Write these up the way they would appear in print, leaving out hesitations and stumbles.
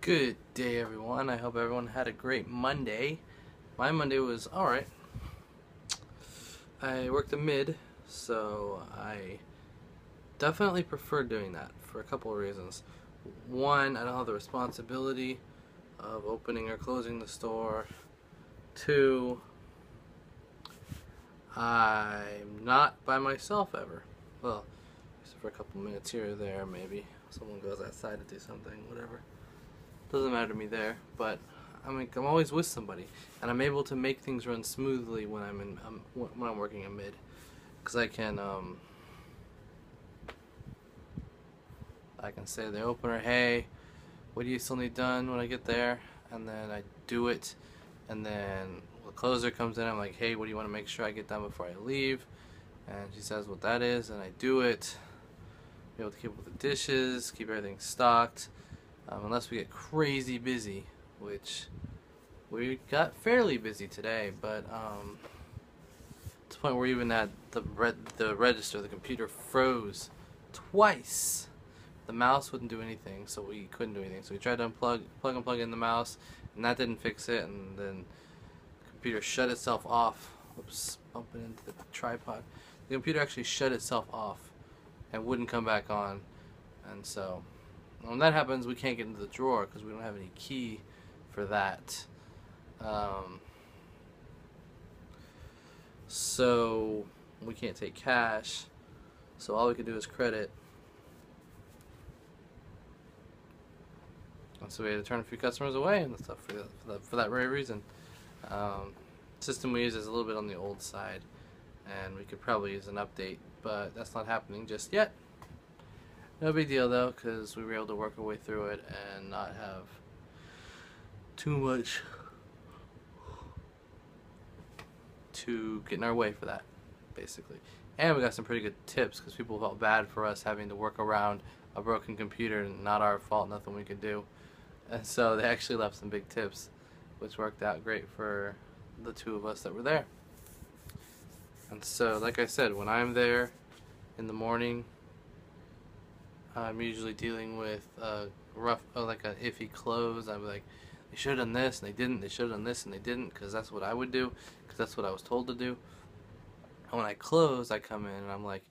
Good day, everyone. I hope everyone had a great Monday. My Monday was alright. I worked a mid, so I definitely prefer doing that for a couple of reasons. One, I don't have the responsibility of opening or closing the store. Two, I'm not by myself ever. Well, except for a couple minutes here or there, maybe. Someone goes outside to do something, whatever. Doesn't matter to me there, but I'm always with somebody, and I'm able to make things run smoothly when I'm working a mid, because I can say to the opener, hey, what do you still need done when I get there, and then I do it, and then the closer comes in, I'm like, hey, what do you want to make sure I get done before I leave, and she says what that is, and I do it. Be able to keep up with the dishes, keep everything stocked, unless we get crazy busy, which we got fairly busy today, but to the point where even at the register, the computer froze twice. The mouse wouldn't do anything, so we couldn't do anything. So we tried to plug in the mouse, and that didn't fix it. And then the computer shut itself off. Oops, bumping into the tripod. The computer actually shut itself off and wouldn't come back on. And so when that happens, we can't get into the drawer because we don't have any key for that. So we can't take cash. So all we can do is credit. And so we had to turn a few customers away and stuff for that very reason. System we use is a little bit on the old side, and we could probably use an update, but that's not happening just yet. No big deal though, because we were able to work our way through it and not have too much to get in our way for that, basically. And we got some pretty good tips because people felt bad for us having to work around a broken computer, and not our fault, nothing we could do. And so they actually left some big tips, which worked out great for the two of us that were there. And so, like I said, when I'm there in the morning, I'm usually dealing with like an iffy close. I'm like, they should have done this and they didn't. They should have done this and they didn't, because that's what I would do, because that's what I was told to do. And when I close, I come in and I'm like,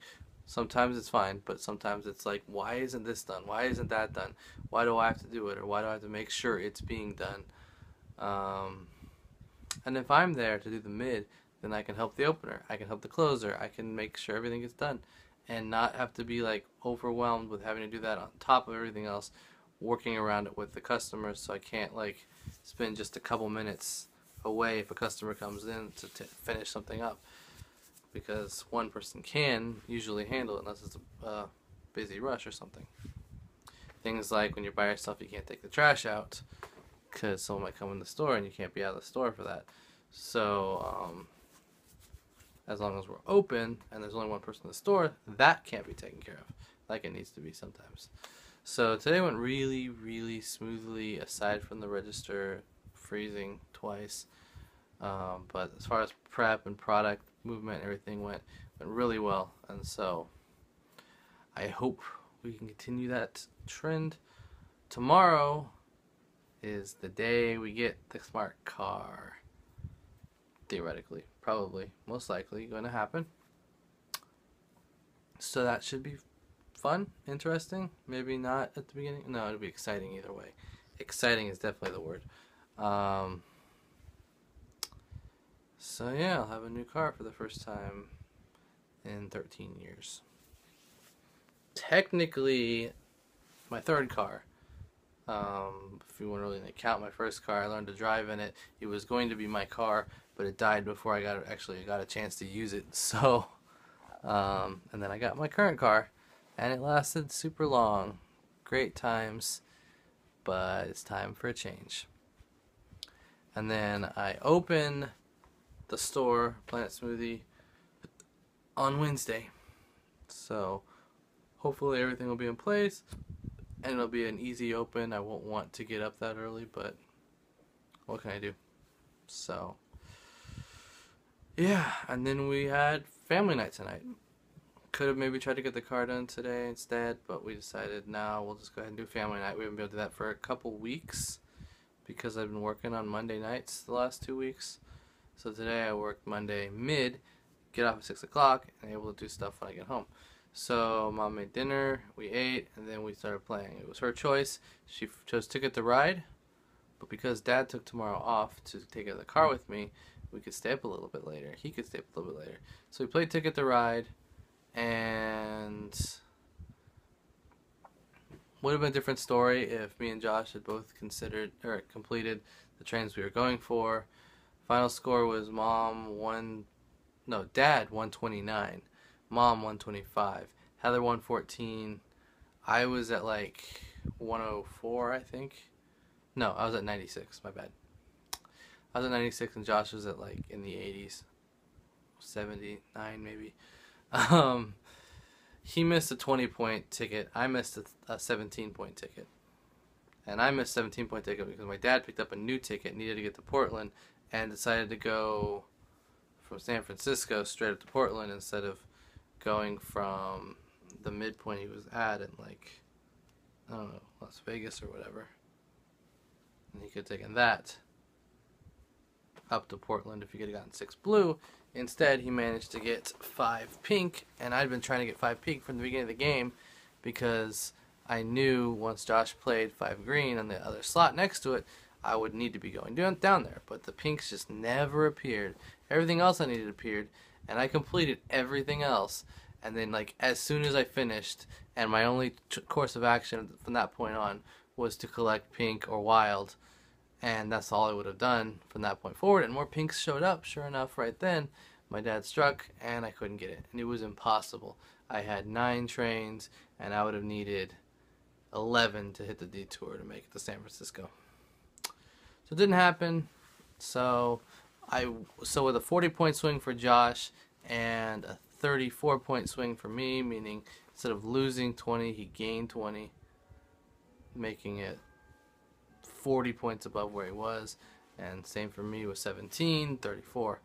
sometimes it's fine, but sometimes it's like, why isn't this done? Why isn't that done? Why do I have to do it? Or why do I have to make sure it's being done? And if I'm there to do the mid, then I can help the opener. I can help the closer. I can make sure everything gets done and not have to be like overwhelmed with having to do that on top of everything else, working around it with the customers, so I can't like spend just a couple minutes away if a customer comes in to finish something up, because one person can usually handle it unless it's a busy rush or something. Things like when you're by yourself, you can't take the trash out because someone might come in the store and you can't be out of the store for that. So as long as we're open and there's only one person in the store, that can't be taken care of like it needs to be sometimes. So today went really, really smoothly, aside from the register freezing twice. But as far as prep and product movement, everything went really well. And so I hope we can continue that trend. Tomorrow is the day we get the smart car. Theoretically, probably, most likely going to happen. So that should be fun, interesting. Maybe not at the beginning. No, it'll be exciting either way. Exciting is definitely the word. So yeah, I'll have a new car for the first time in 13 years. Technically, my third car. If you want to really count my first car, I learned to drive in it. It was going to be my car, but it died before I got a chance to use it. So, and then I got my current car, and it lasted super long. Great times, but it's time for a change. And then I open the store, Planet Smoothie, on Wednesday. So hopefully everything will be in place and it'll be an easy open. I won't want to get up that early, but what can I do? So yeah, and then we had family night tonight. Could have maybe tried to get the car done today instead, but we decided no, we'll just go ahead and do family night. We haven't been able to do that for a couple weeks because I've been working on Monday nights the last 2 weeks. So today I worked Monday mid, get off at 6 o'clock, and able to do stuff when I get home. So Mom made dinner, we ate, and then we started playing. It was her choice. She chose Ticket to Ride, but because Dad took tomorrow off to take out the car with me, we could stay up a little bit later. He could stay up a little bit later. So we played Ticket to Ride, and would have been a different story if me and Josh had both considered or completed the trains we were going for. Final score was Dad 129, Mom 125, Heather 114. I was at like 104, I think. No, I was at 96. My bad. I was at 96, and Josh was at like in the 80s, 79 maybe. He missed a 20-point ticket. I missed a 17-point ticket. And I missed a 17-point ticket because my dad picked up a new ticket, needed to get to Portland, and decided to go from San Francisco straight up to Portland instead of going from the midpoint he was at in, like, I don't know, Las Vegas or whatever. And he could have taken that up to Portland if he could have gotten 6 blue. Instead, he managed to get 5 pink, and I'd been trying to get 5 pink from the beginning of the game because I knew once Josh played 5 green on the other slot next to it, I would need to be going down there. But the pinks just never appeared. Everything else I needed appeared, and I completed everything else. And then, like, as soon as I finished, and my only course of action from that point on was to collect pink or wild, and that's all I would have done from that point forward. And more pinks showed up, sure enough, right then. My dad struck, and I couldn't get it. And it was impossible. I had 9 trains, and I would have needed 11 to hit the detour to make it to San Francisco. So it didn't happen. So with a 40-point swing for Josh and a 34-point swing for me, meaning instead of losing 20, he gained 20, making it 40 points above where he was, and same for me with 17, 34.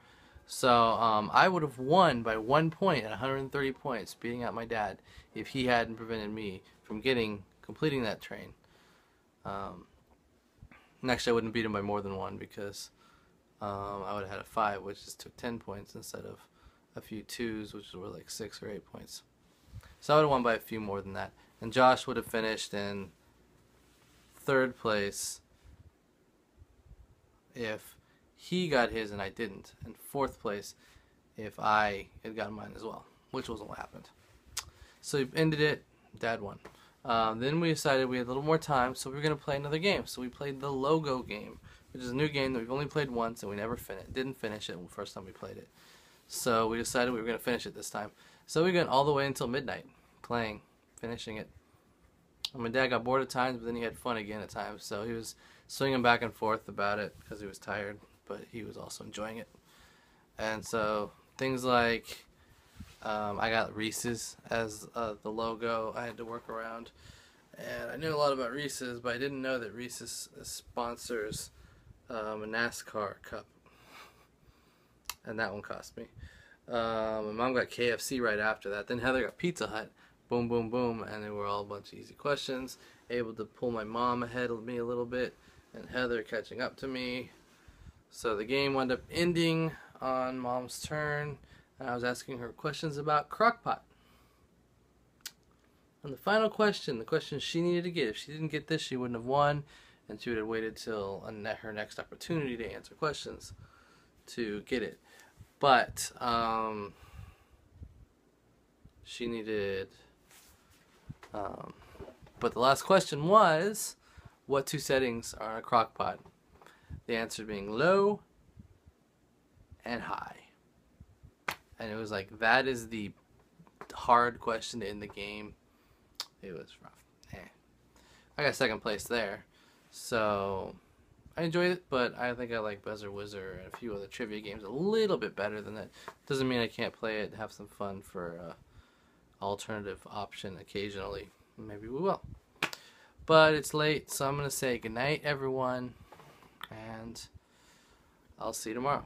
So I would have won by 1 point at 130 points, beating out my dad, if he hadn't prevented me from completing that train. And actually, I wouldn't beat him by more than 1 because I would have had a 5, which just took 10 points instead of a few 2s, which were like 6 or 8 points. So I would have won by a few more than that. And Josh would have finished in 3rd place if he got his and I didn't, and 4th place if I had gotten mine as well, which wasn't what happened. So we ended it. Dad won. Then we decided we had a little more time, so we were going to play another game. So we played the Logo game, which is a new game that we've only played once, and we never didn't finish it the first time we played it. So we decided we were going to finish it this time. So we went all the way until midnight, finishing it. And my dad got bored at times, but then he had fun again at times. So he was swinging back and forth about it because he was tired, but he was also enjoying it. And so things like I got Reese's as the logo I had to work around. And I knew a lot about Reese's, but I didn't know that Reese's sponsors a NASCAR Cup. And that one cost me. My mom got KFC right after that. Then Heather got Pizza Hut. Boom, boom, boom. And they were all a bunch of easy questions. Able to pull my mom ahead of me a little bit. And Heather catching up to me. So the game wound up ending on Mom's turn. And I was asking her questions about Crock-Pot. And the final question, the question she needed to get. If she didn't get this, she wouldn't have won. And she would have waited till her next opportunity to answer questions to get it. But she needed but the last question was, what 2 settings are in a crock pot? The answer being low and high. And it was like, that is the hard question in the game. It was rough. I got 2nd place there. So I enjoyed it, but I think I like Buzzer Wizard and a few other trivia games a little bit better than that. Doesn't mean I can't play it and have some fun for an alternative option occasionally. Maybe we will. But it's late, so I'm going to say goodnight, everyone, and I'll see you tomorrow.